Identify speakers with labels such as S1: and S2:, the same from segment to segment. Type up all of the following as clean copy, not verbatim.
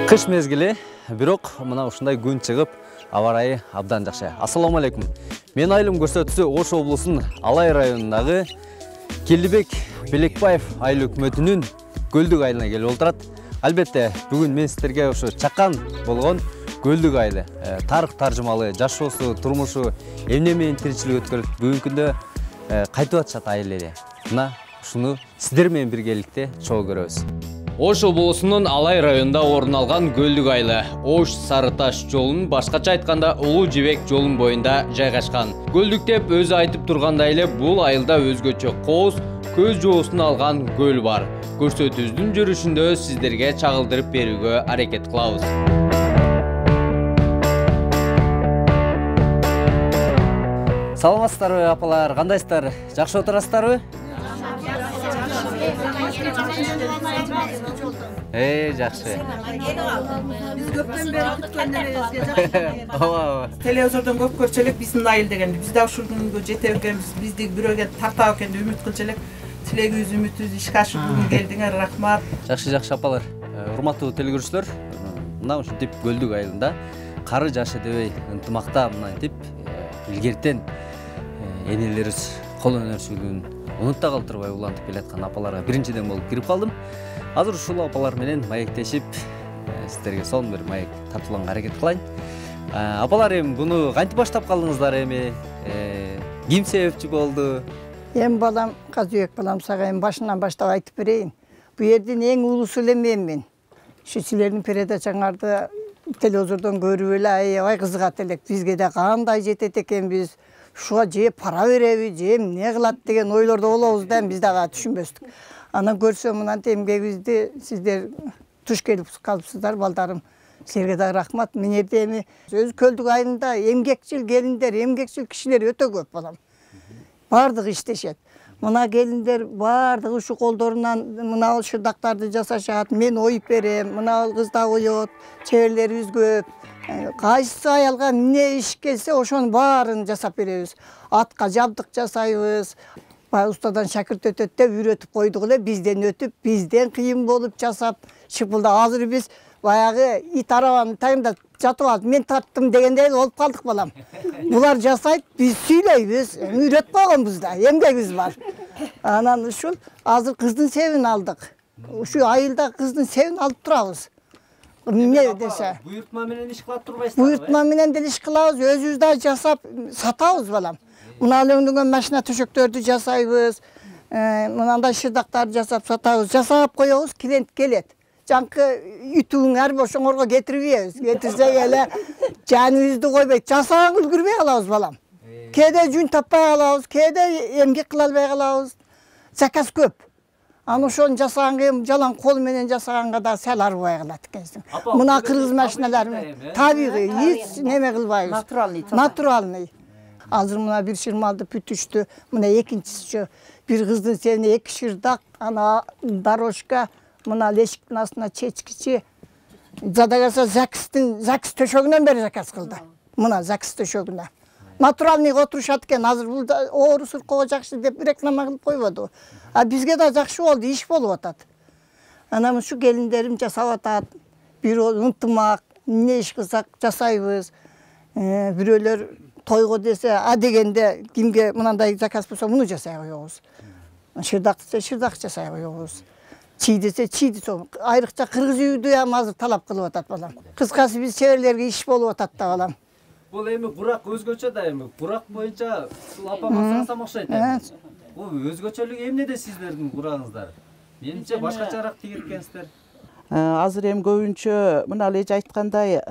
S1: Кыш мезгили, бирок мына ушундай күн чыгып, аба ырайы абдан жакшы. Ассаламу алейкум. Мен айылым көрсөтүүсү Ош облусунун Алай районундагы Келдибек Белекбаев айыл өкмөтүнүн Көлдүк айылына келип отурат. Албетте, бүгүн мен сиздерге ушу чакан болгон Көлдүк айылы тарых таржымалы жашоосу, турмушу, эмне менен тиричилик өткөрүп, бүгүнкү күндө кайтып атышат айыл эли. Мына ушуну сиздер менен биргеликте чогуу көрөбүз. Ош облусунун Алай районунда орун алган Көлдүк айылы Ош Сарыташ жолунун, башкача айтканда Улуу Жибек жолунун боюнда жайгашкан. Көлдүк деп өзү айтып тургандай эле бул айылда өзгөчө кооз, көз жоосун алган көл бар. Көрсөтүүбүздүн жүрүшүндө сиздерге чагылдырып берүүгө аракет кылабыз. Саламатсыздарбы апалар, кандайсыздар? Жакшы отурасыздарбы? Жакшы.
S2: Биз көптөн бери күткөн неребизге жакшы.
S1: Ооба.
S2: Телевизордон көп көрчү элек биздин айыл дегенди. Биз да ушул күнгө жете экенбиз, бизди бирөөгө тартап экен деп үмүт кылчу элек. Тилегибиз, үмүтүбүз ишке ашып бүгүн келдиңер, рахмат.
S1: Жакшы апалар. Урматтуу телекөрүүчүлөр, мына ушинтип Көлдүк айылында кары жашы дебей ынтымакта мынтип илгертен энелерибиз кол өнөрчүлүгүн унутта калтырбай улантып келаткан апаларга биринчиден болуп кирип калдым. Азыр ушул апалар менен маектешип, сиздерге сонун бир маек тартууланга аракет кылайын. Апалар, эми буну кантип баштап калдыңыздар эми? Ким себепчи болду?
S3: Балам, Казыбек балам, сага башынан баштап айтып берейин. Бу жердин эң улуусу эле менмин. Ушу силердин передачаңарды телевизордон көрүп эле аябай кызыгат элек. Бизге да кандай жетет экенбиз, ушуга же пара береби, же эмне кылат деген ойлордо болобуз да, биз дагы түшүнбөстүк. Анан көрсөм мынан эмгегибизди сиздер туш келип калыпсыздар, балдарым. Силерге да рахмат. Мен жерде эми өз Көлдүк айылында эмгекчил келиндер, эмгекчил кишилер өтө көп балам. Бардыгы иштешет. Мына келиндер бардыгы ушу колдорунан мына шырдактарды жасашат. Мен оюп берем, мына кыз да оет, чеберлерибиз көп. Кайсы аялга эмне иш келсе, ошонун баарын жасап беребиз. Атка жабдык жасайбыз. Устадан шакырт өтөт деп үйрөтүп койдук эле, бизден өтүп, бизден кыйын болуп жасап, шыпылда азыр биз баягы ит арабанын тагында жатып алып, мен тарттым дегендей болуп калдык балам. Булар жасайт, биз сүйлөйбүз, үйрөтүп койгонбуз да, эмгегибиз бар. Анан ушул азыр кыздын себин алдык. Ушу айылда кыздын себин алып турабыз. Эмне десе?
S1: Буйртма менен иш кылып турбайсыздар?
S3: Буйртма менен деле иш кылабыз, өзүбүз да жасап сатабыз балам. Мына алөңдөгөн машина төшөктөрдү жасайбыз. Мынандай шырдактарды жасап сатабыз. Жасап коебуз, клиент келет. Жанкы үтүүң ар ошоңорго кетирбейбиз. Кетирсек эле жаныбызды койбойт. Жасагаң үлгүрбөй калабыз балам. Кээде жүн таппай калабыз, кээде эмгек кыла албай калабыз. Заказ көп. Аны ошону жасаганга жалаң кол менен жасаганга да сал арбай калат экенсиң. Мына кыргыз машиналары табигый, эч неме кылбайбыз. Натуральный. Азыр мына бир шырмалды бүтүштү. Мына экинчиси бир кыздын себине 2 шырдак, ана дорожка, мына лешиктин астына чечкичи. Задагаса закс төшөгүнөн бери заказ кылды. Мына закс төшөгүнө. Натуральный отурушат экен. Азыр бул оору суркого жакшы деп реклама кылып койбоду. А бизге да жакшы болду, иш болуп атат. Анан ушу келиндерим жасап атат. Бир ынтымак, эмне иш кылсак жасайбыз. Бирөөлөр тойго десе, а дегенде кимге мынандай заказ болсо муну жасай коебуз. Шырдак десе шырдак жасай коебуз. Чий десе чий десе. Айрыкча кыргыз үйдү ham азыр талап кылып атат балам. Кыскасы биз чеберлерге иш болуп атат да балам.
S1: Бул эми курак өзгөчө да эми. Курак боюнча апама сурасам окшойт. Бул өзгөчөлүгү эмнеде сиздердин курагыңыздар? Менимче башкачараак тигет экенсиздер.
S4: Азыр эми көбүнчө мына эле айткандай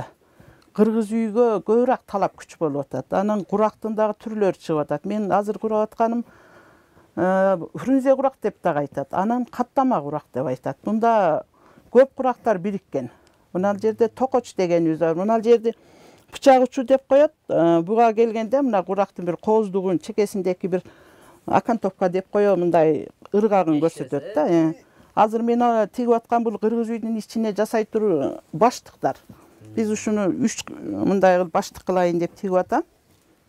S4: кыргыз үйгө көбүрөөк талап күч болуп атат. Анын курактын дагы түрлөрү чыгып атат. Мен азыр курап атканым фрунзе курак деп дагы айтат. Анан каттама курак деп айтат. Мында көп курактар бириккен. Мына жерде токоч дегенибиз бар. Мына жерде бычак учу деп коет. Буга келгенде мына курактын бир кооздугун чекесиндеки бир акантовка деп коет, мындай ыргагын көрсөтөт да. Азыр мен тигип аткан бул кыргыз үйдүн ичине жасай туруу баштыктар. Биз ушуну 3 мындай кылып баштык кылайын деп тигип атам.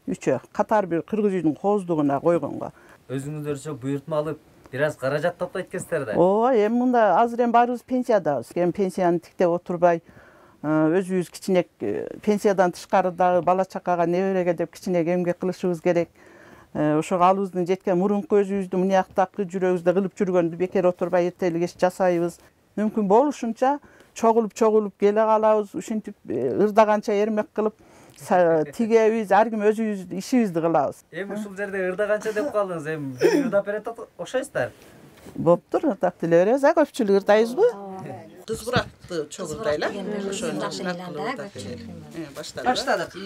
S4: 3 катар бир кыргыз үйдүн кооздугуна койгонго.
S1: Өзүңүздөрчө буйртма алып, бир аз каражат таптайт экенсиздер да.
S4: Ооба, эми мында азыр эми баарыбыз пенсиядабыз. Эми пенсияны тиктеп отурбай, өзүбүз кичине пенсиядан тышкары дагы бала чакага небереге деп кичине эмгек кылышыбыз керек. Ошого алыбыздын жеткен мурунку өзүбүздүн мынияктагы жүрөгүбүздө кылып жүргөндү бекер отурбай эртелик эш жасайбыз. Мүмкүн болушунча чогулуп келе калабыз, ушинтип ырдаганча эрмек кылып тигебиз, ар ким өзүбүздүн ишибизди кылабыз.
S1: Эми ушул жерде ырдаганча деп калдыңыз. Эми бир ырдап берет окшойсуздар.
S4: Болуптур, ырдап деле беребиз, көпчүлүк ырдайбызбы? Кыз буракты чогурдайлы. Ошону баштадык.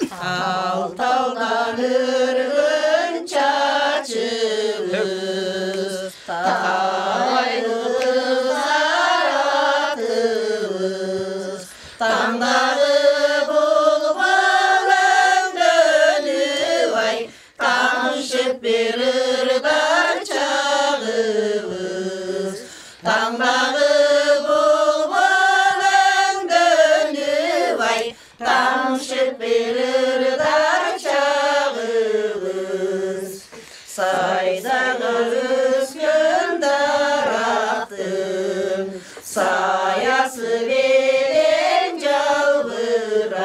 S4: Тау-таудан өргөн чачыбыз, тайгы кызаратыбыз, таңдагы булбал өңдөнүп ай, таңшып бер ырдар чагыбыз, таңдагы булбал өңдөнүп ай, таңшып бер сайдағы өскен дарақтың саясы белең жалбырақ,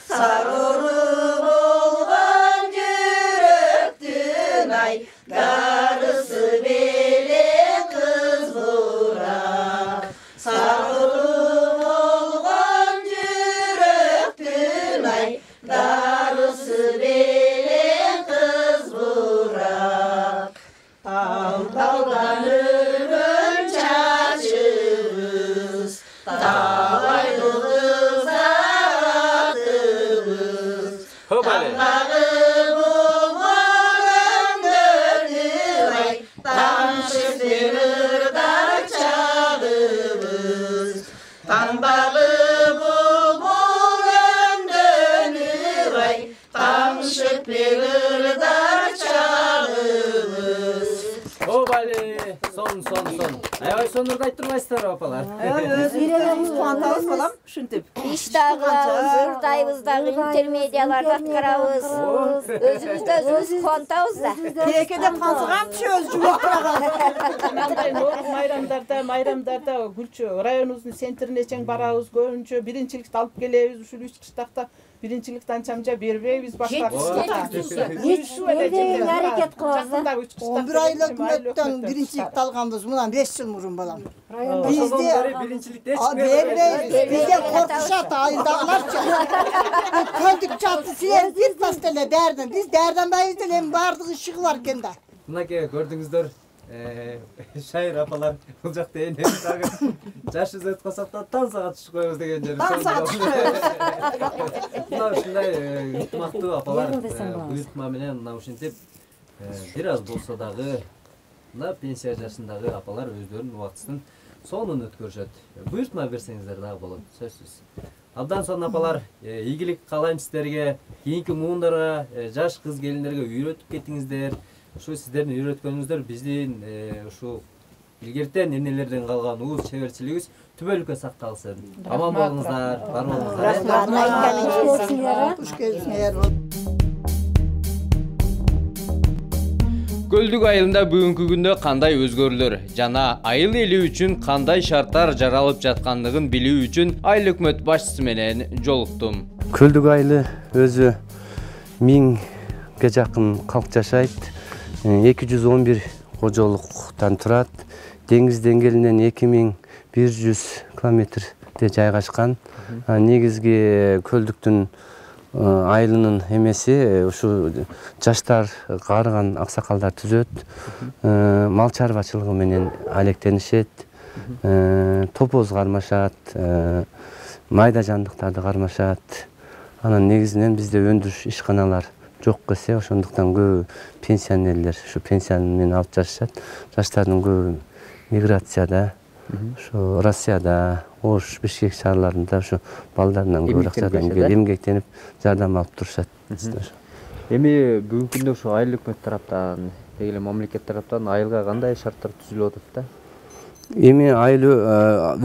S4: сароры болған жүректің ай, дарысы белең қыз бұрақ, сароры болған жүректің ай, дарысы белең қыз бұрақ. Тау-таудан өргөн чачыбыз, талайды кызаратыбыз, таңдағы бұлбұл өңдөнүп ай, тамшып бер ырдар чагыбыз, таңдағы бұлбұл өңдөнүп ай, тамшып бер ырдар чагыбыз.
S1: Son. Аябай сонурдай турбайсыздар апалар.
S2: Өзүбүз кубанабыз балам, ушинтип.
S5: İştahı, ырдайбыз дагы, интермедияларды аткарабыз. Өзүбүздө өзүбүз кубантабыз да.
S2: Кекеде кансыгам түшөбүз жумуп турган.
S4: Мындай майрамдарда Гүлчө районубуздун центрине чейин барабыз, көбүнчө биринчиликти алып келебиз. Ушул 3 кыштакта биринчиликтен чамча бербейбиз башка.
S5: Аракет кылабыз.
S3: 11 айлык өкмөттөн биринчиликти алганбыз, мынан 5 жыл мурун балам. Бизде
S1: биринчиликте
S3: бербейбиз. Бизде коркушат айылдагыларчы. Көлдүк чатты силер бир тас деле дәрден. Биз дәрденбайбыз деле эми баардыгы ишиги бар экен да.
S1: Мынакей көрдүңүздөр. Шайыр апалар бул жакта эне дагы жаш өтүп калсак да тансага түшүп коебуз деген жери. Тансага мына ушундай ынтымактуу апалар буйртма менен мына ушинтип бир аз болсо дагы мына пенсия жашындагы апалар өздөрүнүн убактысын сонун өткөрүшөт. Буйртма берсеңиздер дагы болот, сөзсүз. Абдан сонун апалар, ийгилик каалайм сиздерге, кийинки муундарга, жаш кыз келиндерге үйрөтүп кетиңиздер. Ушу сиздердин үйрөткөнүңүздөр биздин ушу илгертен энелерден калган уус чеберчилигибиз түбөлүккө сакталсын. Аман болуңуздар, бар болуңуздар. Көлдүк айылында бүгүнкү күндө кандай өзгөрүүлөр жана айыл эли үчүн кандай шарттар жаралып жаткандыгын билүү үчүн айыл өкмөт башчысы менен жолуктум.
S6: Көлдүк айылы өзү 1000ге жакын калк жашайт. 211 кожолуктан турат. Деңиз деңгээлинен 2100 километрде жайгашкан. Негизги көлдүктүн айылынын эмеси ушу жаштар каарыган аксакалдар түзөт. Мал чарбачылыгы менен алектенишет. Топоз кармашат, майда жандыктарды кармашат. Анан негизинен бизде өндүрүш ишканалар жок эсе, ошондуктан көп пенсионерлер ушу пенсияны менен алып жашашат. Жаштардын көп миграцияда, ушу Россияда, Ош, Бишкек шаарларында ушу балдарынан көп акчадан келип эмгектенип жардам алып турушат.
S1: Эми бүгүнкү күндө ушу айыл өкмөт тараптан, эле мамлекет тараптан айылга кандай шарттар түзүлүп атат да?
S6: Эми айыл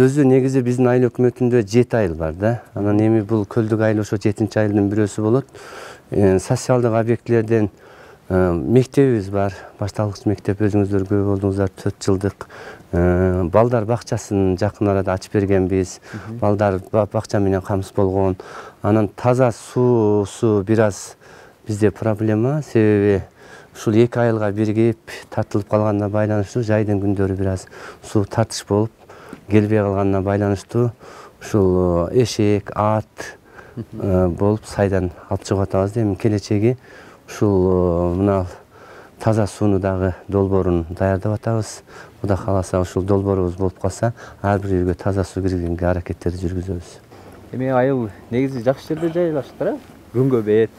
S6: өзү негизи биздин айыл өкмөтүндө 7 айыл бар да. Анан эми бул көлдүк айыл ошо 7-айылдын бирөөсү болот. Социалдык объектилерден Мектебибиз бар, башталгыч мектеп, өзүңүздөр көп болдуңуздар, 4 жылдык. Балдар бакчасын жакын арада ачып бергенбиз. Балдар бакча менен камсыз болгон. Анан таза суусу бир аз бизде проблема, себеби ушул 2 айылга биригип тартылып калганына байланыштуу, жайдын күндөрү бир аз суу тартыш болуп келбей калганына байланыштуу ушул эшек, ат болуп сайдан алып чыгып атабыз. Эми келечеги ушул мына таза сууну дагы долбоорун даярдап атабыз. Кудай кааласа ушул долбоорубуз болуп калса, ар бир үйгө таза суу киргизгенге аракеттерди жүргүзөбүз.
S1: Эми айыл негизи жакшы жерде жайлаштыр, күнгө бет.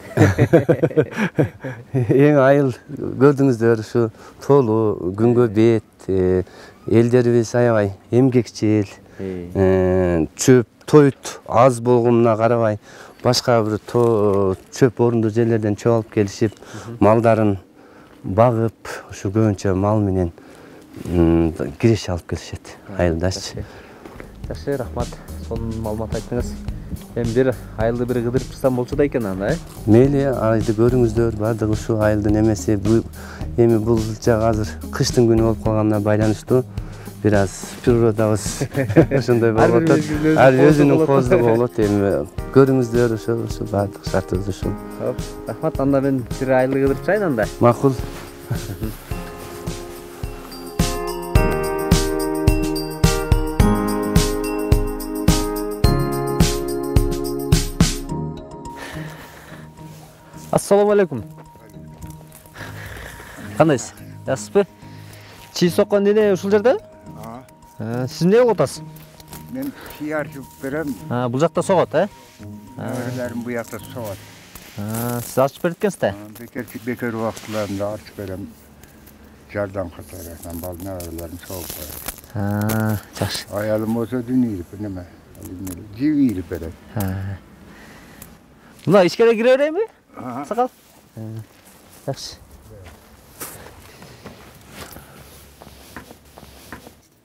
S6: Эң айыл көрдүңүздөр, ушу тоолуу, күнгө бет, элдерибиз аябай эмгекчил, чөп, тоют аз болгонуна карабай, башка бир чөп орунду жерлерден чөп алып келишип, малдарын багып, ушу көбүнчө мал менен киреш алып келишет айылдачы.
S1: Жакшы, рахмат. Сонун маалымат айттыңыз. Эми бир айылды бир кыдырып чыксам болчу да экен анда,
S6: Мейли, айды көрүңүздөр, бардыгы ушу айылдын эмеси. Эми бул жак азыр кыштын күнү болуп калганына байланыштуу бир аз природабыз ошондой болуп атат. Ар өзүнүн коздугу болот. Эми көрүңүздөр, ошо бардык шартыбыз ушул.
S1: Рахмат, анда мен бир айылды кыдырып чыгайын анда.
S6: Макул.
S1: Assalamu alaikum. Кандайсыз? Жакшысызбы? Чий соккон дене ушул жерде? Сиз эмне кылып атасыз?
S7: Мен чий арчып берем.
S1: Бул жакта согот,
S7: Өрелерим бу жакта согот.
S1: Сиз арчып берет экенсиз да?
S7: Бекер убактыларында арчып берем. Жардам катары, балдын өрелерин согуп коем.
S1: Жакшы.
S7: Аялым болсо дүнүйүп неме? Жибирип берет.
S1: Мына ичкере кире берейинби? Сакал. Жакшы.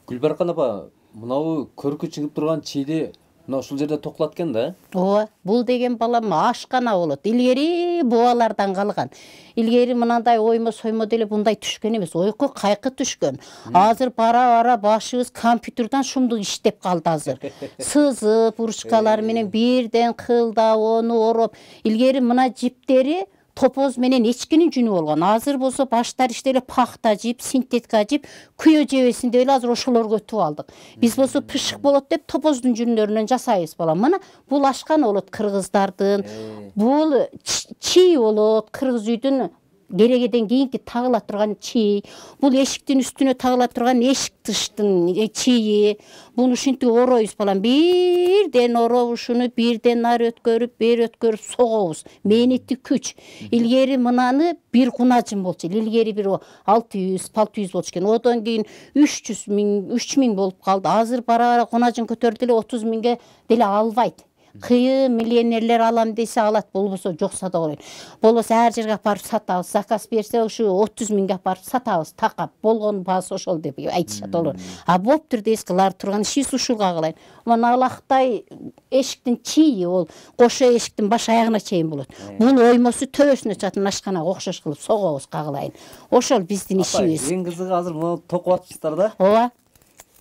S1: Гүлбаркан апа, мынау көркү чыгып турган чийди мына ушул жерде токтолот экен да?
S8: Ооба, бул деген балам ашкана болот. Илгери бубалардан калган. Илгери мынандай оймо соймо деле мындай түшкөн эмес. Ойку кайкы түшкөн. Азыр бара башыбыз компьютерден шумдук иштеп калды азыр. Сызып, уручкалар менен бирден кылдап, ону ороп. Илгери мына жиптери топоз менен эчкинин жүнү болгон. Азыр болсо баштар иштеле пахта жип, синтетика жип, күйө жебесинде эле азыр ошолорго өтүп алдык. Биз болсо пышык болот деп топоздун жүнүнөн жасайбыз балам. Мына бул ашкан болот кыргыздардын. Бул чий болот кыргыз үйдүн керегеден кийинки тагыла турган чий. Бул эшиктин үстүнө тагыла турган эшик тыштын чийи. Буну ушинтип ороюбуз балам. Бирден ороп ушуну бирден нары өткөрүп, бери өткөрүп согобуз. Мээнети күч. Илгери мынаны бир кунажым болчу. Илгери бир 600 болчу экен. Одон кийин 300 миң, 3 миң болуп калды. Азыр бара кунажын көтөрдү эле 30 миңге деле албайт. Кыйын миллионерлер алам десе алат, болбосо жокса да болойт. Болбосо ар жерге апарып сатабыз. Заказ берсе ушу 30 миңге апарып сатабыз. Такап болгон баасы ошол деп айтышат олар. Болуптур дейсиз, кылар турган ишибиз ушулга кылайын. Мына алактай эшиктин чийи ол кошо эшиктин баш аягына чейин болот. Бул оймосу төбөсүнө чатын ашканага окшош кылып согобуз, кагылайын. Ошол биздин ишибиз.
S1: Эң кызыгы азыр муну токуп атыпсыздар да?
S8: Ооба.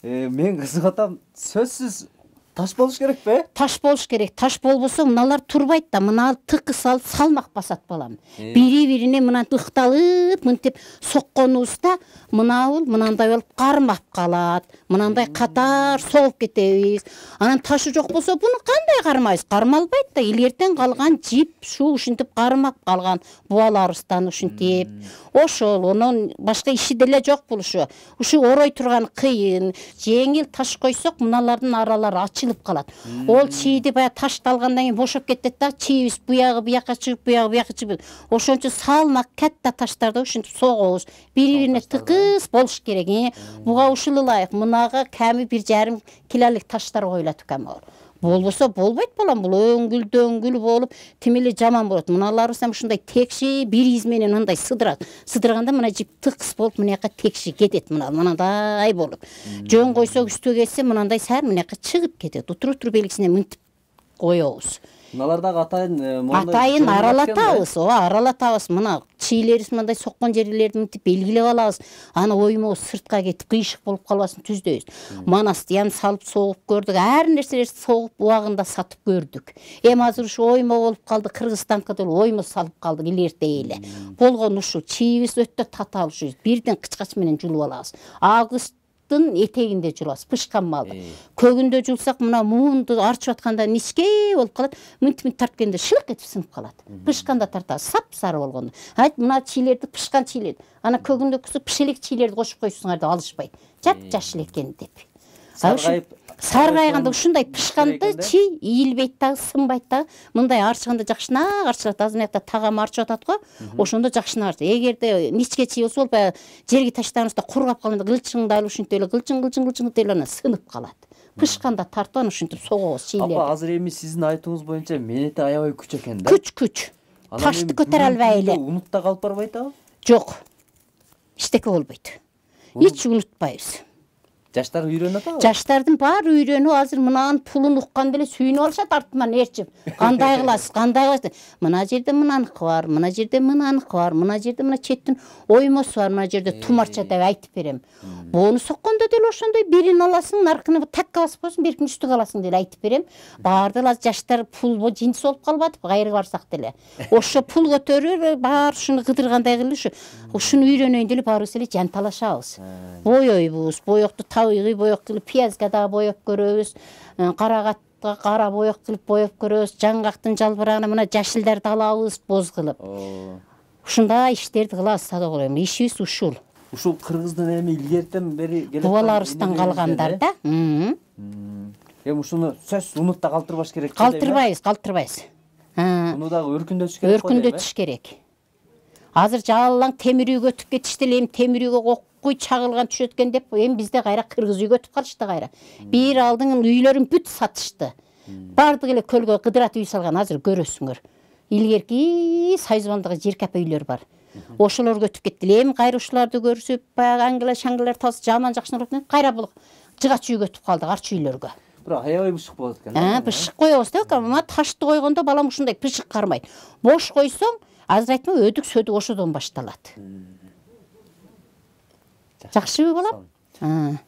S1: Мен кызыгып атам, сөзсүз таш болуш керек бе?
S8: Таш болуш керек. Таш болбосо мыналар турбайт да. Мына тыкы салып салмак басат балам. Бири-бирине мына ыкталып, мынтип сокконубузда мынандай болуп кармап калат. Мынандай катар согуп кетебиз. Анан ташы жок болсо буну кандай кармайбыз? Кармалбайт да. Илгертен калган жип, ушинтип кармап калган бубаларыбыздан ушинтип. Ошол, онун башка иши деле жок бул ушу. Ушу орой турган кыйын, жеңил таш койсок, мыналардын аралары ачылып калат. Ол чийди бая ташталгандан кийин бошоп кетет да, чийибиз буягы буякка чыгып, буягы буякка чыгып. Ошончо салмак катта таштарды ушинтип согобуз. Бири-бирине тыкыз болуш керек. Буга ушул ылайык. Мынага ками 1,5 килолук таштар коюлат экен. Болбосо болбойт балам, бул өңгүл болуп, тим эле жаман болот. Мыналарыбыз ham ушундай текши, бир из менен андай сыдырат. Сыдырганда мына жип тыкс болуп, мынакка текши кетет, мынандай болуп. Жөн койсок үстүгө кетсе, мынандай сар мынакка чыгып кетет. Утур белгисине мынтип коебуз.
S1: Мыналардагы атайын
S8: атайын аралатабыз, аралатабыз. Мына чийлерибиз мындай соккон жерлерди мынтип белгилеп алабыз. Аны оймобуз сыртка кетип кыйшык болуп калбасын түздөйбүз. Манастыян салып согуп көрдүк, ар нерселерди согуп убагында сатып көрдүк. Эми азыр ушу оймо болуп калды, Кыргызстанга деле оймо салып калдык илерте эле. Болгон ушул чийибиз өтө татаал ушу. Бирден кычкач менен жулуп алабыз. Агыс этегинде жулабыз, пышкан малды. Көгүндө жулсак мына муунду арчып атканда ничке болуп калат, мынтип тарткенде шылк этип сынып калат. Пышканда тартабыз, сап-сары болгондо. Айт мына чийлерди, пышкан чийлерди. Ана көгүндө пышелек чийлерди кошуп койсуңар деп алышпайт. Жап-жашыл экен деп. Саргайганда ушундай пышканды чи ийилбейт дагы, сынбайт дагы. Мындай арчыганда жакшынак арчылат. Азыр мына тагам арчып атат го. Ошондо жакшынак арчы. Эгерде ничке чи болсо, баягы жерге таштаганыбызда кургап калганда кылчыңда ушинтип эле кылчың деп эле сынып калат. Пышканда тартып ушинтип согобуз чийлерди.
S1: Апа, азыр эми сиздин айтууңуз боюнча менети аябай күч экен да.
S8: Күч. Ташты көтөрө албай эле.
S1: Унутта калып барбайт абы?
S8: Жок. Эчтеке болбойт. Эч унутпайбыз.
S1: Жаштар үйрөнөт абы?
S8: Жаштардын баары үйрөнүп, азыр мынанын пулун укканда эле сүйүнүп алышат, артынан ээрчип. Кандай кыласыз? Мына жерде мынаныкы бар, мына жерде мынаныкы бар, мына жерде мына четтин оймосу бар, мына жерде тумарча деп айтып берем. Бону соккондо деле ошондой бирин аласың, наркыны такка басып койсуң, биркини үстүгө аласың деп айтып берем. Баарды эле жаштар пул жинс болуп калбатып, кайры барсак деле. Ошо пул көтөрүп, баары ушуну кыдыргандай кылып, ушуну үйрөнөйүн деле баарыбыз эле жанталашабыз. Боёйбуз, боёкту табигый боёк кылып, пиязга да боёп көрөбүз, карагатка кара боёк кылып боёп көрөбүз, жаңгактын жалбырагына мына жашылдарды алабыз боз кылып. Ушундай иштерди кылабыз сада коем. Ишибиз ушул.
S1: Ушул Кыргыздын эми илгертен бери келе
S8: бубаларыбыздан калгандар да.
S1: Эми ушуну сөз унутта калтырбаш керек.
S8: Калтырбайбыз.
S1: Муну дагы өркүндөтүш керек.
S8: Өркүндөтүш керек. Азыр жалаң темир үйгө өтүп кетишти эле, темир үйгө окуй чагылган түшөт экен деп, эми бизде кайра кыргыз үйгө өтүп калышты кайра. Бир алдыңын үйлөрүн бүт сатышты. Бардык эле көлгө кыдырат үй салган, азыр көрөсүңөр. Илгерки Сайзыбандагы жеркапа үйлөр бар. Ошолорго өтүп кетти. Эми кайра ушуларды көрүшүп, баягы аңгыла-шаңгылар тас жаман жакшынак кайра бул жыгач үйгө өтүп калдык, арчы үйлөргө.
S1: Бирок аябай бышык болот экен.
S8: Бышык коебуз деп, ама ташты койгондо балам ушундай бышык кармайт. Бош койсоң, азыр айтма өдүк-сөдүк ошодон башталат. Жакшыбы балам?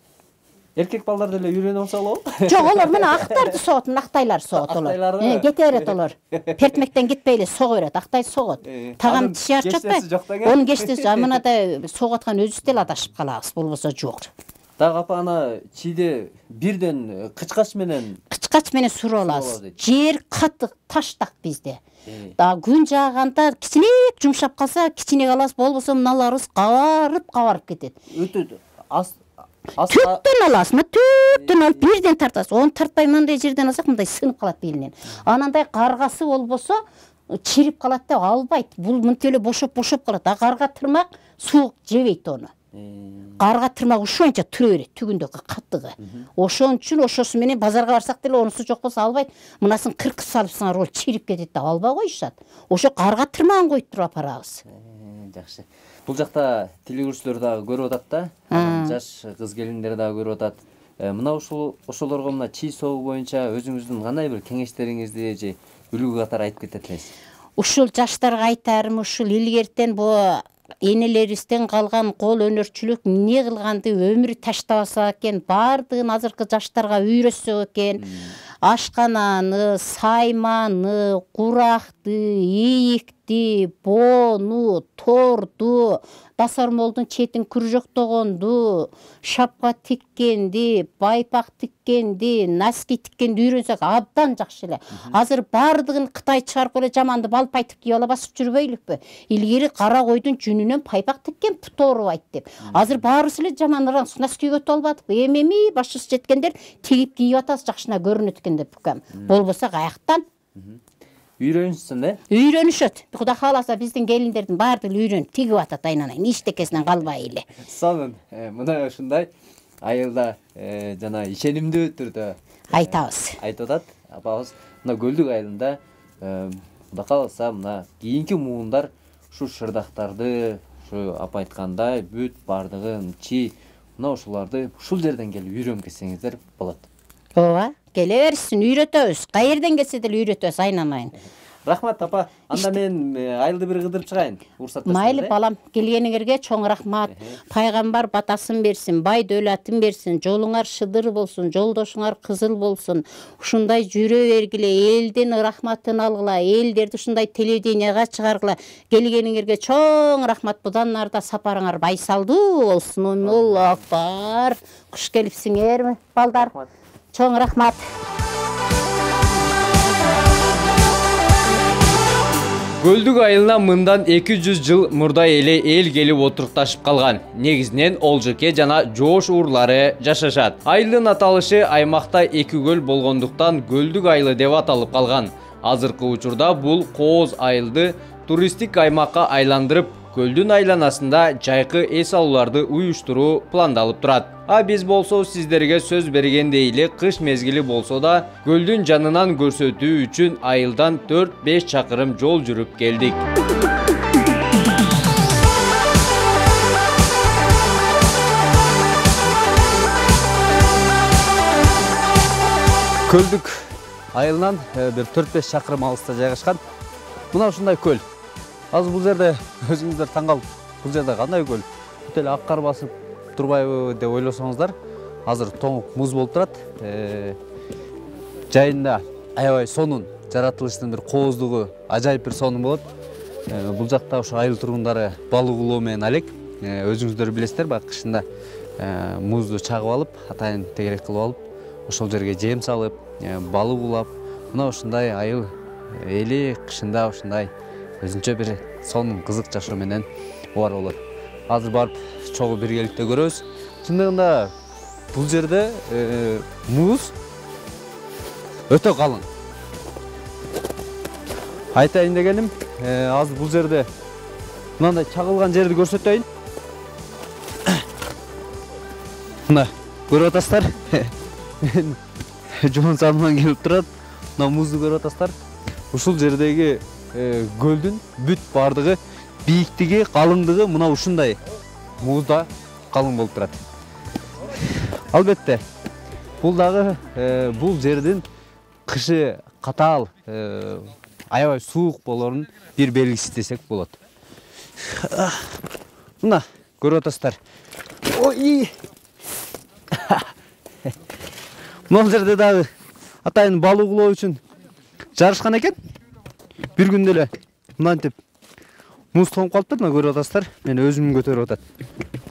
S1: Эркек балдар деле үйрөнүп алса болобу?
S8: Жок, олар мына актарды согот, актайлар согот олар. Кете берет олар. Пертмектен кетпей эле сого берет, актай согот. Тагам тиши арчып атпайбы? Онун кечтеси мындай согуп аткан өзүбүз деле адашып калабыз, болбосо жок.
S1: Дагы апа ана чийде бирден кычкач менен
S8: суруп алабыз. Жер катык, таштак bizde. Да күн жааганда кичинек жумшап калса, кичинек алабыз, болбосо мыналарыбыз кабарып кетет.
S1: Өтөт.
S8: Түттөн аласыз, түттөн алып бирден тартасыз. Оны тартпай мындай жерден алсак, мындай сынып калат белинен. Анандай каргасы болбосо, чирип калат деп албайт. Бул мынтип эле бошоп калат. Карга тырмак суук жебейт оны. Карга тырмак ушунча тура берет, түгүндөгү каттыгы. Ошон үчүн ошосу менен базарга барсак деле онусу жок болсо албайт. Мынасын кыркы салыпсыңар, ол чирип кетет деп албай коюшат. Ошо карга тырмагын коюп туруп апарабыз.
S1: Жакшы. Бул жакта телегөрүүчүлөр дагы көрүп атат да. Жаш кыз келиндер дагы көрүп атат. Мына ошолорго мына чий согуу боюнча өзүңүздүн кандай бир кеңештериңизди же үлгү катары айтып кетесиз?
S8: Ушул жаштарга айтарым, ушул илгертен бу энелерибизден калган кол өнөрчүлүк эмне кылганды өмүрү таштабаса экен, баардыгын азыркы жаштарга үйрөтсө экен. Ашкананы, сайманы, куракты, ийикти, бону, торду, дасармолдун четин күржөктөгөндү, шапка тиккенди, байпак тиккенди, носки тиккенди үйрөнсөк абдан жакшы эле. Азыр баардыгын Кытай чыгарып эле жаманды балпайтып кийип ала басып жүрбөйлүкпү? Илгери кара койдун жүнүнөн пайпак тиккен путорубайт деп. Азыр баарыбыз эле жаман носки кигип албадык. Эми башыбыз жеткендер тигип кийип атабыз, жакшына көрүнөт экен деп бүкөм. Болбосо каяктан?
S1: Үйрөнүшсүн,
S8: Үйрөнүшөт. Кудай кааласа биздин келиндердин баардыгы үйрөнүп тигип атат айнанайын, эчтекесинен калбай эле.
S1: Сонун. Мына ушундай айылда жана ишенимдүү түрдө
S8: айтабыз.
S1: Айтып атат апабыз. Мына Көлдүк айылында Кудай кааласа мына кийинки муундар ушу шырдактарды, ушу апа айткандай бүт баардыгын чи мына ушуларды ушул жерден келип үйрөнүп кетсеңиздер болот.
S8: Ооба, келе берсин, үйрөтөбүз. Кайерден келсе деле үйрөтөбүз айнан.
S1: Рахмат апа. Анда мен айылды бир кыдырып чыгайын. Уруксат берсеңиз.
S8: Майлы балам, келгениңерге чоң рахмат. Пайгамбар батасын берсин, бай дөөлатын берсин, жолуңар шыдыр болсун, жолдошуңар кызыл болсун. Ушундай жүрө бергиле, элдин рахматын алгыла, элдерди ушундай телевиденияга чыгаргыла. Келгениңерге чоң рахмат. Будан нарда сапарыңар байсалдуу болсун. Аллаху акбар. Куш келипсиңерби, балдар? Чоң рахмат.
S1: Көлдүк айылына мындан 200 жыл мурда эле эл келип отурукташып калган. Негизинен Олжоке жана Жоош уурлары жашашат. Айылдын аталышы аймакта 2 көл болгондуктан Көлдүк айылы деп аталып калган. Азыркы учурда бул кооз айылды туристтик аймакка айландырып, көлдүн айланасында жайкы эс алууларды уюштуруу пландалып турат. А биз болсо сиздерге сөз бергендей эле кыш мезгили болсо да көлдүн жанынан көрсөтүү үчүн айылдан 4-5 чакырым жол жүрүп келдик. Көлдүк айылынан бир 4-5 чакырым алыста жайгашкан. Мына ушундай көл. Азыр бул жерде өзүңүздөр таң калып, бул жерде кандай көл? Бүт эле ак кар басып турбайбы деп ойлосоңуздар, азыр тоңуп муз болуп турат. Жайында аябай сонун жаратылыштын бир кооздугу, ажайып бир сонун болот. Бул жакта ошо айыл тургундары балык улоо менен алек. Өзүңүздөр билесиздер, баягы кышында музду чагып алып, атайын тегерек кылып алып, ошол жерге жем салып, балык улап, мына ушундай айыл эли кышында ушундай өзүнчө бир сонун кызык жашоо менен бар болот. Азыр барып чогуу биргеликте көрөбүз. Чындыгында бул жерде муз өтө калың. Айтайын дегеним, азыр бул жерде мындай чагылган жерди көрсөтөйүн. Мына көрүп атасыздар. Мен жоон самынан келип турат. Мына музду көрүп атасыздар. Ушул жердеги көлдүн бүт бардыгы, бийиктиги, калыңдыгы мына ушундай музда калың болуп турат. Албетте, бул дагы бул жердин кышы катаал, аябай суук болорун бир белгиси десек болот. Мына көрүп атасыздар. Ой! Мына жерде дагы атайын балык улоо үчүн жарышкан экен. Бир күндө эле мынантип муз тоңуп калыптыр, мына көрүп атасыздар. Мен өзүм көтөрүп атат.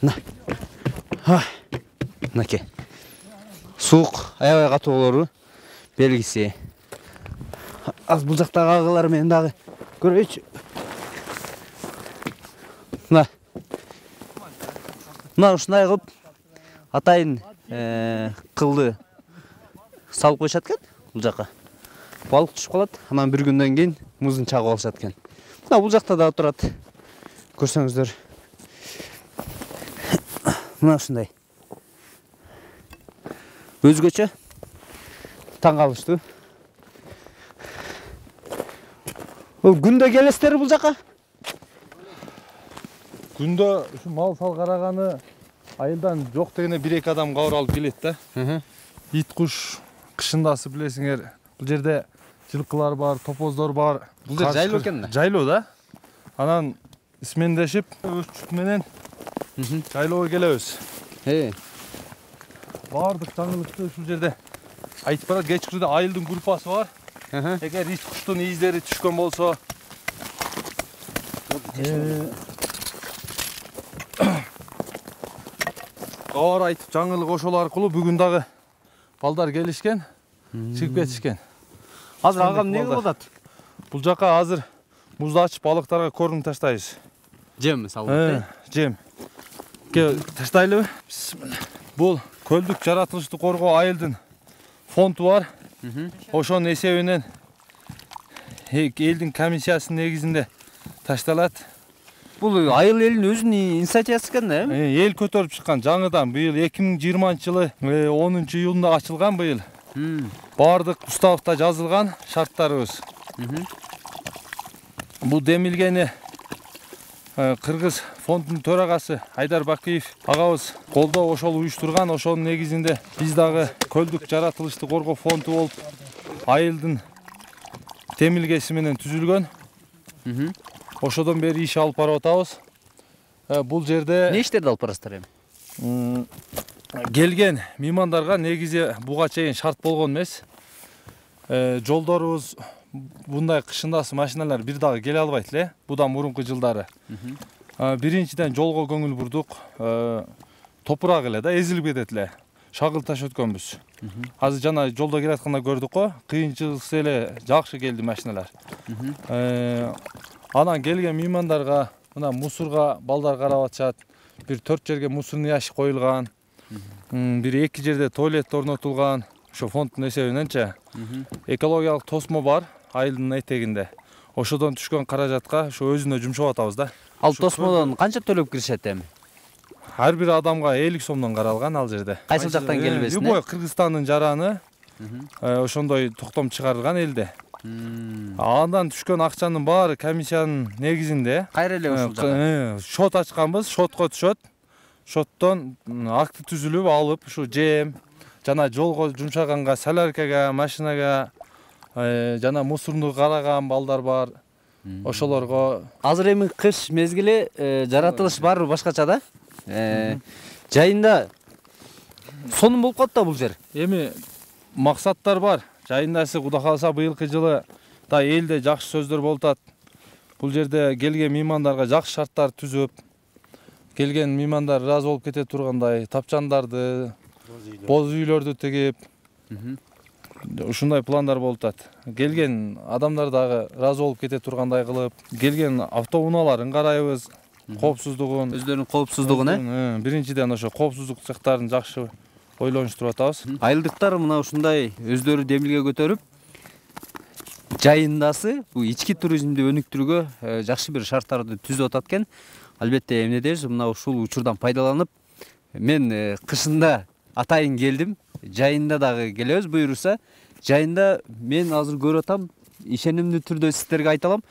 S1: Мына. Мынакей. Суук аябай катуу болору белгиси. Az бул жактагы агылар мен дагы көрөйчү. Мына. Мына ушундай кылып атайын кылды салып коюшат экен бул жака. Балык түшүп калат, анан бир күндөн кийин муздун чагып алышат экен. Мына бул жакта да турат. Көрсөңүздөр. Мына ушундай. Өзгөчө таң калыштуу. Күндө келесиздер бул жака?
S9: Күндө ушу мал сал караганы айылдан жок дегене 1-2 адам кабар алып келет да. Ит куш кышындасы билесиңер. Бул жерде жылкылар бар, топоздор бар.
S1: Бул жер жайлуу экен да?
S9: Жайлуу да. Анан исмендешип, өз чүт менен жайлоого келебиз. Бардык жаңылыкты ушул жерде айтып барат. Кечкирде айылдын группасы бар. Эгер ит куштун издери түшкөн болсо, кабар айтып жаңылык ошол аркылуу бүгүн дагы балдар келишкен, чыгып кетишкен.
S1: Азыр агам эмне кылып атат?
S9: Бул жака азыр музду ачып балыктарга корм таштайбыз.
S1: Жем салып,
S9: жем. Ке таштайлыбы? Бул көлдүк жаратылышты коргоо айылдын фонду бар. Ошонун эсебинен элдин комиссиясынын негизинде ташталат.
S1: Бул айыл элинин өзүнүн инициативасы экен да,
S9: Эл көтөрүп чыккан жаңыдан быйыл 2020-жылы 10-июнда ачылган быйыл. Бардык уставда жазылган шарттарыбыз. Бул демилгени Кыргыз фондунун төрагасы Айдар Бакиев агабыз колдоо ошол уюштурган. Ошонун негизинде биз дагы көлдүк жаратылышты коргоо фонду болуп айылдын темилгеси менен түзүлгөн. Ошодон бери иш алып барып атабыз. Бул жерде
S1: Не иштерди алып барасыздар эми?
S9: Келген меймандарга негизи буга чейин шарт болгон эмес. Жолдорубуз bunday кышындасы машиналар бир дагы келе албайт эле. Будан мурунку жылдары. Биринчиден жолго көңүл бурдук. Топурак эле да эзилип кетет эле. Шагыл таш өткөнбүз. Азыр жана жолдо келатканда көрдүк го, кыйынчылыксыз эле жакшы келди машиналар. Анан келген меймандарга мына мусорга балдар карап атышат. Бир 4 жерге мусорный ящик коюлган. Бир 2 жерде туалет орнотулган. Ошо фонддун эсебиненчи. Экологиялык тосмо бар айылдын этегинде. Ошодон түшкөн каражатка ошо өзүнө жумшап атабыз да.
S1: Ал тосмодон канча төлөп киришет эми?
S9: Ар бир адамга 50 сомдон каралган ал жерде.
S1: Кайсыл жактан келбесин?
S9: Любой Кыргызстандын жараны ошондой токтом чыгарылган элде. Андан түшкөн акчанын баары комиссиянын негизинде.
S1: Кайра эле ушул жакка.
S9: Шот ачканбыз, шотко түшөт. Шоттон акты түзүлүп алып, ушу жем жана жолго жумшаганга, соляркага, машинага, жана мусорну караган балдар бар. Ошолорго
S1: Азыр эми кыш мезгили жаратылыш баары башкача да. Жайында сонун болуп калат да бул жер.
S9: Эми максаттар бар. Жайындасы Кудай кааласа быйылкы жылы да элде жакшы сөздөр болуп атат. Бул жерде келген меймандарга жакшы шарттар түзүп, келген меймандар ыраазы болуп кете тургандай тапчандарды, боз үйлөрдү тегип, ушундай пландар болуп атат. Келген адамдар дагы ыраазы болуп кете тургандай кылып, келген автоунааларын карайбыз, коопсуздугун,
S1: Өздөрүнүн коопсуздугун,
S9: биринчиден ошо коопсуздук жактарын жакшы ойлонуштуруп атабыз.
S1: Айылдыктар мына ушундай өздөрү демилге көтөрүп, жайындасы бул ички туризмди өнүктүрүүгө жакшы бир шарттарды түзүп атат экен. Албетте эмне дейбиз, мына ушул учурдан пайдаланып, мен кышында атайын келдим. Жайында дагы келебиз буйруса. Жайында мен азыр көрүп атам, ишенимдүү түрдө сиздерге айта алам.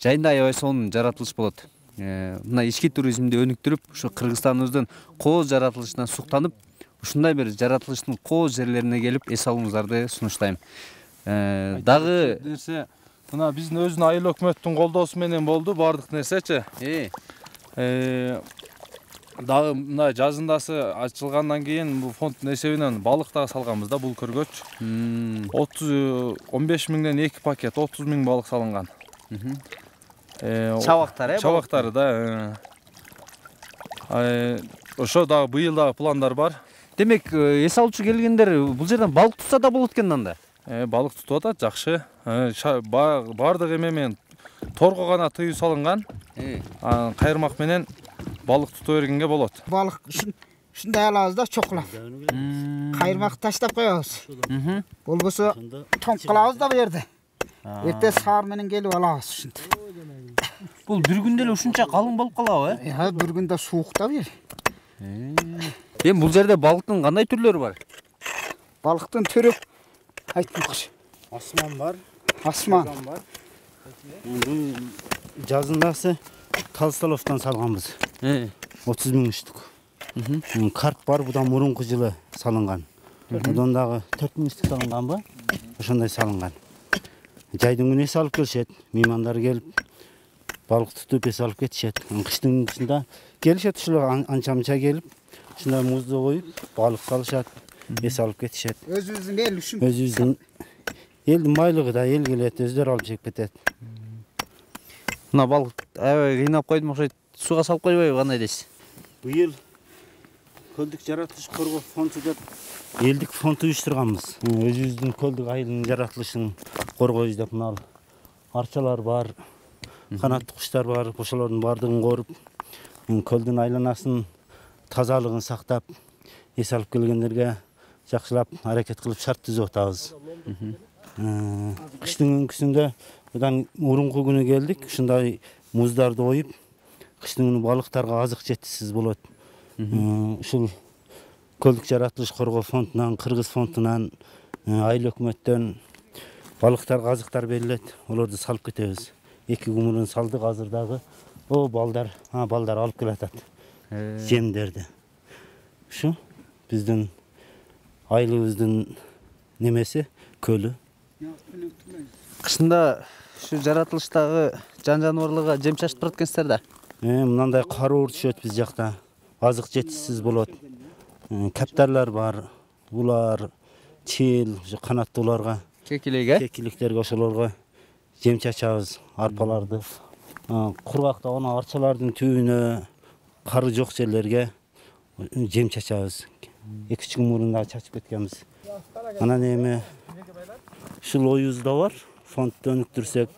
S1: Жайында аябай сонун жаратылыш болот. Мына ички туризмди өнүктүрүп, ушу Кыргызстаныбыздын кооз жаратылышынан суктанып, ушундай бир жаратылыштын кооз жерлерине келип эс алууңуздарды сунуштайм. Дагы
S9: нерсе мына биздин өзүнүн айыл өкмөттүн колдоосу менен болду баардык нерсечи. Дагы мына жазындасы ачылгандан кийин бул фонддун эсебинен балык дагы салганбыз да бул көргөч. 15 миңден 2 пакет 30 миң балык салынган.
S1: чабактар,
S9: Чабактары да. Ошо дагы быйыл дагы пландар бар.
S1: Демек, эс алуучу келгендер бул жерден балык тутса да болот экен анда.
S9: Балык тутуп атат, жакшы. Бардык эме менен торго гана тыюу салынган. Кайырмак менен балык тутуп бергенге болот.
S10: Балык ушундай алабыз да чокулап. Кайырмак таштап коебуз. Болбосо тоң кылабыз да бу жерде. Эрте саар менен келип алабыз ушинтип.
S1: Бул бир күндө эле ушунча калың болуп калабы,
S10: Бир күндө суук да бу жер.
S1: Эми бул жерде балыктын кандай түрлөрү бар?
S10: Балыктын түрү айтмакчы.
S11: Асман бар.
S10: Асман
S11: бар. Бул жазындасы Талстоловдон салганбыз. 30 миң штук. Карп бар, будан мурунку жылы салынган. Одан дагы 4 миң штук салынганбы? Ошондой салынган. Жайдын күнү эс алып келишет, меймандар келип балык тутуп эс алып кетишет. Кыштын күнүндө келишет ушулар анча-мынча келип, ушундай музду коюп, балык салышат, эс алып кетишет.
S10: өзүбүздүн эл үчүн.
S11: Өзүбүздүн элдин байлыгы да эл келет, өздөрү алып жеп кетет.
S1: Мына балык аябай кыйнап койдум окшойт. Сууга салып койбойбу, кандай дейсиз?
S11: Быйыл көлдүк жаратылыш коргоо фонду деп элдик фонд уюштурганбыз. Өзүбүздүн көлдүк айылдын жаратылышын коргойбуз деп мына арчалар бар, канаттуу куштар бар, ошолордун баардыгын коруп, көлдүн айланасын тазалыгын сактап, эс алып келгендерге жакшылап аракет кылып шарт түзүп атабыз. Кыштын өңкүсүндө будан мурунку күнү келдик, ушундай муздарды коюп, кыштын күнү балыктарга азык жетишсиз болот. Ушул көлдүк жаратылыш коргоо фондунан, Кыргыз фондунан, айыл өкмөттөн балыктарга азыктар берилет. Олорду салып кетебиз. 2 кумурун салдык, азыр дагы О балдар алып келатат. Жемдерди. Ушу биздин айылыбыздын немеси көлү.
S1: Кышында şu жаратылыштагы жан-жаныбарларга жем чачып турат экенсиздер да.
S11: Мынандай каруур түшөт биз жакта. Азык жетишсиз болот. Каптарлар бар. Улар чил, канаттууларга, кекиликтерге ошолорго жем чачабыз, арпаларды. Кургакта ona арчалардын түбүнө, кары жок жерлерге жем чачабыз. 2-3 күн мурун да чачып кеткенбиз. Анан эми ушул оюбузда бар. Фондду өнүктүрсөк,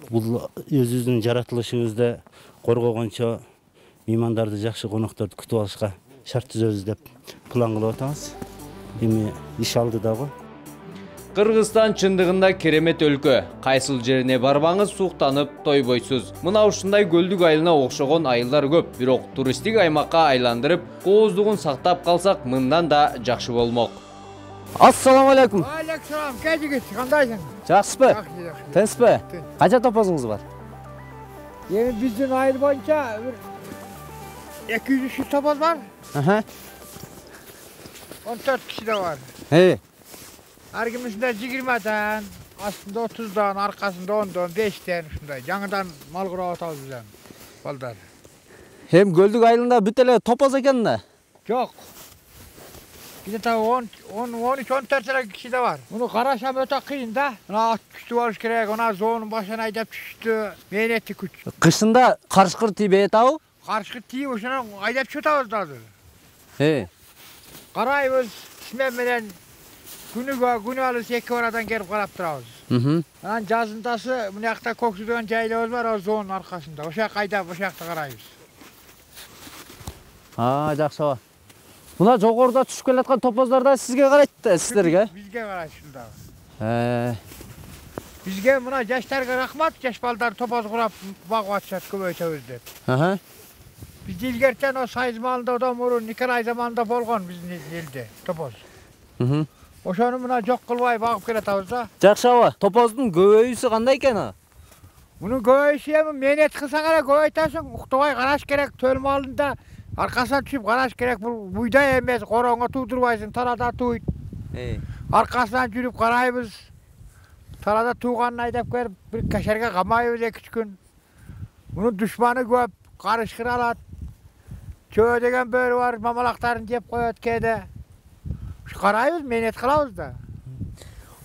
S11: бул өзүбүздүн жаратылышыбызды коргогончо меймандарды жакшы конокторду күтүп алышка шарт түзөбүз деп план кылып атабыз. Эми иш алдыдагы.
S1: Кыргызстан чындыгында керемет өлкө. Кайсыл жерине барбаңыз суктанып тойбойсуз. Мына ушундай көлдүк айылына окшогон айылдар көп, бирок туристтик аймакка айландырып, кооздугун сактап калсак, мындан да жакшы болмок. Ассаламу алейкум.
S12: Алейкум, кайдыгыз, кандайсың?
S1: Жакшысызбы? Тынчпы? Канча топозуңуз бар?
S12: Эми биздин айыл боюнча 200 топоз бар. 14 киши да бар. Ар кимисинде 20дан, астында 30дан, аркасында 10дан, 5тен ушундай. Жаңыдан мал курап атабыз биз балдар.
S1: Эми көлдүк айылында бүт эле топоз экен да?
S12: Жок. Bizde tabi 13-14 kişi de var. Bunu karışam öte kıyın da. Ona at küçtü varış gerek, ona zoğunun başına aydap düştü. Meynetli küç.
S1: Kışında karışkır tibeye tavu?
S12: Karışkır tiyip hoşuna aydap çıtavuz da. Karayımız ismenmeden günü alırız 2 oradan gelip karap duravuz. Anan жазындасы bu yakta Koksu'dan jaylabız var o zoğunun arkasında. Oşa aydap oşakta karayımız.
S1: Жақсы ва. Мына жогоруда түшүп келаткан топоздар да сизге карайт да, сиздерге?
S12: Бизге карайт ушунда. Бизге мына жаштарга рахмат, жаш балдар топоз курап багып атышат көбөйтөбүз деп. Бизде илгертен о Сайыз маалында одан мурун Николай заманында болгон биздин элде топоз. Ошону мына жок кылбай багып келатабыз да.
S1: Жакшы ва. Топоздун көбөйүүсү кандай экен?
S12: Мунун көбөйүшү эми мээнет кылсаң эле көбөйтөсүң, уктубай караш керек, төл маалында аркасына түшүп караш керек. Бул буйдай эмес, короңго туудурбайсың, тарада тууйт. Аркасынан жүрүп карайбыз. Тарада тууганын айдап келип, бир кашерге камайбыз 2-3 күн. Мунун душманы көп, карышкыр алат. Чөө деген бөрү бар, мамалактарын жеп коет кээде. Ушу карайбыз, мээнет кылабыз да.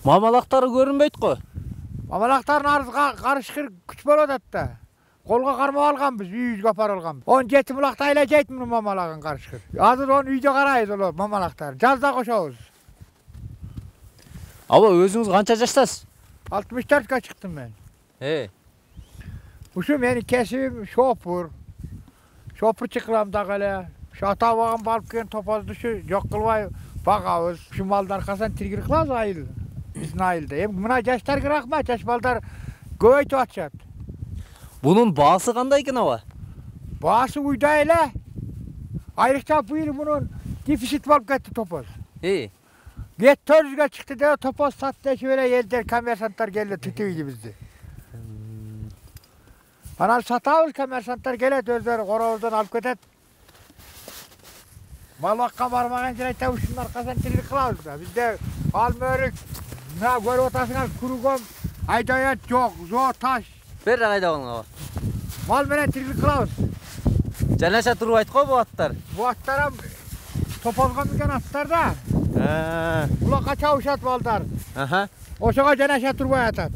S1: Мамалактары көрүнбөйт го.
S12: Мамалактардын арызга карышкыр күч болот да. Колго кармап алганбыз, үйүбүзгө апарып алганбыз. 17 мулакта айлажайт муну мамалаган карышкыр. Азыр onu үйдө карайбыз олор мамалактар. Жазда кошобуз.
S1: Аба өзүңүз канча жаштасыз?
S12: 64га чыктым мен. Ушу менин кесибим шопур. Шопурчу кылам дагы эле. Ушу ата бабам алып келген топозду ушу жок кылбай багабыз. Ушу малдын аркасынан тиргир кылабыз айыл. Биздин айылда. Эми мына жаштарга рахмат, жаш балдар көбөйтүп атышат.
S1: Bunun baası kандай eкен aba?
S12: Baası uyda ele. Ayrıca bu yıl bunun defisit balıp gitti topoz. Get 400'e çıktı da topoz sattı şöyle geldiler, komersantlar geldi tütüydü bizde. Ana satavuz komersantlar geldi özleri korovuzdan alıp gidet. Mal bakka barmağın için ayta uşunun arkasından tirilik kılavuz da. Bizde almörük, görü otasına kurugom, aydayat yok, zor taş.
S1: Ver ayda onu aba.
S12: Mal menen tirilik kılavuz.
S1: Janaşa turup aytko bu atlar?
S12: Bu atlar topozga minген atlar da. Bular kaça uşat balдар. Oşoga janaşa turbay atat.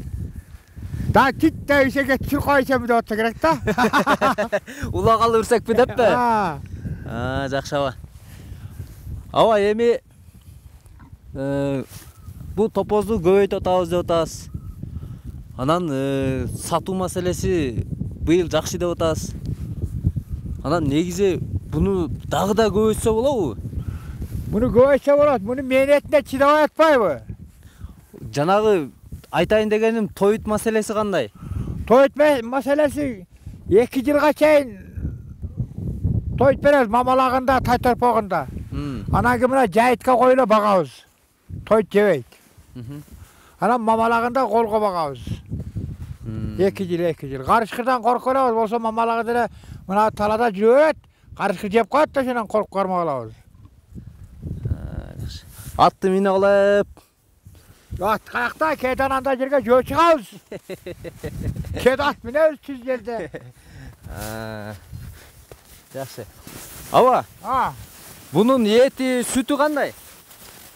S12: Da kit de işe geçir koysa bir de atsa gerek da.
S1: Ulagalı ürsek bir dep be. Жақсы aba. Aba эми bu topozdu көбөйтүп атабыз деп атабыз. Анан сатуу маселеси быйыл жакшы деп атабыз. Анан негизи буну дагы да көбөйтсө болобу?
S12: Буну көбөйтсө болот. Мунун мээнетине чыдабай атпайбы?
S1: Жанагы айтайын дегеним тоют маселеси кандай?
S12: Тоют маселеси 2 жылга чейин тоют беребиз мамалагында, тай торпогунда. Анан кийин мына жайытка коюла багабыз. Тоют жебейт. Анан мамалагында колго багабыз. 2 жыл. Карышкырдан коркуп алабыз, болсо мамалага деле мына талада жүрөт, карышкыр жеп коет да ошондон коркуп кармап алабыз.
S1: Атты мине кылып.
S12: Ат каякта, кээде анандай жерге жөө чыгабыз. Кээде ат минебиз түз жерде.
S1: Жакшы. Аба. Bunun eti, sütü qanday?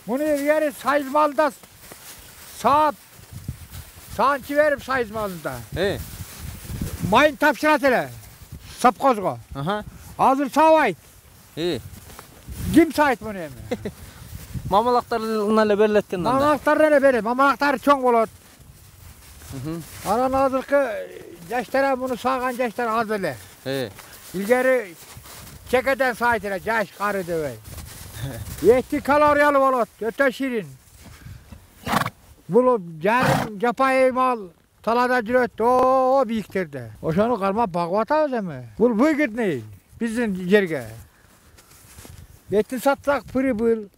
S12: Bunu yeri sayız malda saat sanki verip sayız malında. Mayın tapşırat ele. Sapkozgo. Hazır savayt. Kim sayt bunu emi?
S1: Mamalaktarına beriletken onda.
S12: Mamalaktarına beri. Mamalaktar çoğun bolot. Aran hazırkı yaşlara bunu sağan yaşlar az ele. İlgeri çekeden sayt ele. Yaş karı dövey. Yetti kaloriyalı bolot. Öte şirin. Bunu yapay mal talada jüröt. O büyüktirdi. Oşonu karma bağvatağız emi. Bu gitne bizim yerge. Yetti satsak pırı bıl.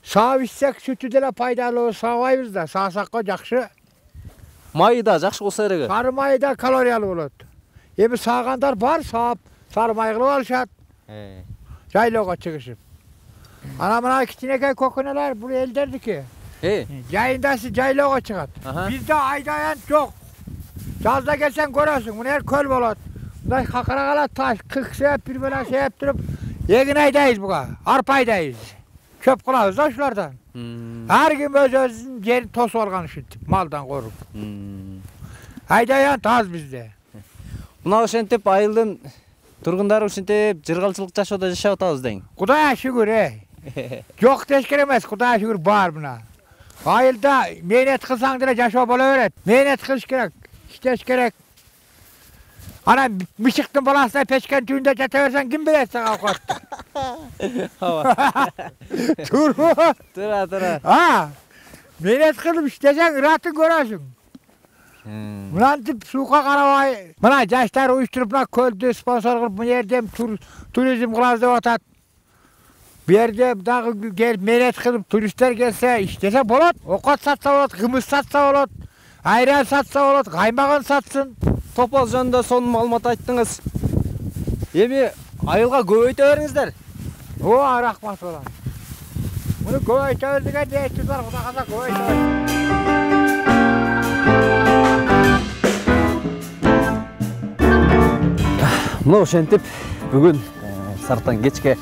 S12: Sağ içsek sütü dele paydalı sağayız da sağsakka jakşı.
S1: Mayı da jakşı olsa erege.
S12: Sarı mayı da kaloriyalı bolot. Emi sağanlar var sağıp sarı mayıqlı alışat. Jayloga çıkışıp. Ana mına kiçinekay kokuneler bu elderdi ki. Yayındası jayloga çıkat. Bizde aydayan çok. Yazda gelsen görürsün. Bunu her köl bolot. Bunday kakaragalar taş, kık seyip bir böyle seyip durup egin aydayız buga. Arpa aydayız. Çöp kılağız da şulardan. Her gün özünün yerini tos olgan için maldan korup. Aydayan taz bizde.
S1: Buna ошентип айылдын тургундары ушинтип жыргалчылык жашоодо жашап атабыз deň.
S12: Kudaya şükür Yok teşkil emez, Kudaya şükür var buna. Ayılda mehnat kılsan dile yaşa bola öğret. Mehnat kılış gerek, işteş gerek. Ana mışıktın balasına peşken tüyünde çeteversen kim bilir sana avukattı. Dur.
S1: Tıra.
S12: Mehnat kılıp iştesen rahatın görürsün. Bundan tip suqa qaravay. Mana yaşlar uyuşturup köldü sponsor qılıp bu yerde turizm qılaz dep atat. Bu yerde dağı gel mehnat qılıp turistler gelse iştese bolat. Oqat satsa bolat, qımız satsa bolat, ayran satsa bolat, qaymağın satsın.
S1: Topoz жөнүндө сонун маалымат айттыңыз. Эми айылга көбөйтө бериңиздер.
S12: Рахмат болот. Муну көбөйтө бердиге дейт бар, Кудай калса көбөйтө бер.
S1: Мына ошентип бүгүн сарптан кечке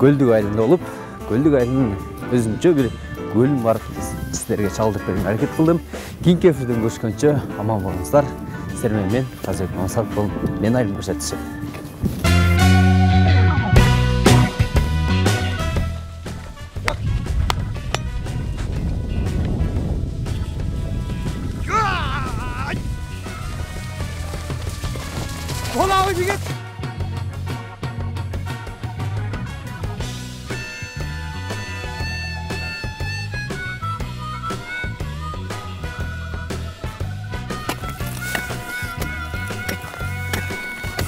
S1: Көлдүк айылында болуп, Көлдүк айылынын өзүнчө бир көлүн бар сиздерге чалдырып берүүгө аракет кылдым. Кийинки эфирден көрүшкөнчө аман болуңуздар. Сіздер мен Қазыбек Мансат болуп, мен айылым көрсөтүшүм.
S12: Kolağın jigit.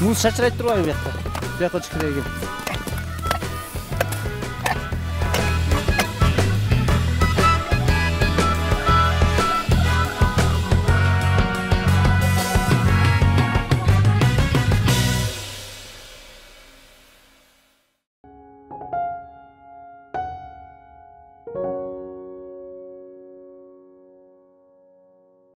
S1: Muz şaşırayıp durbayı bu yakta. Bu yakta çıkıraya gelip.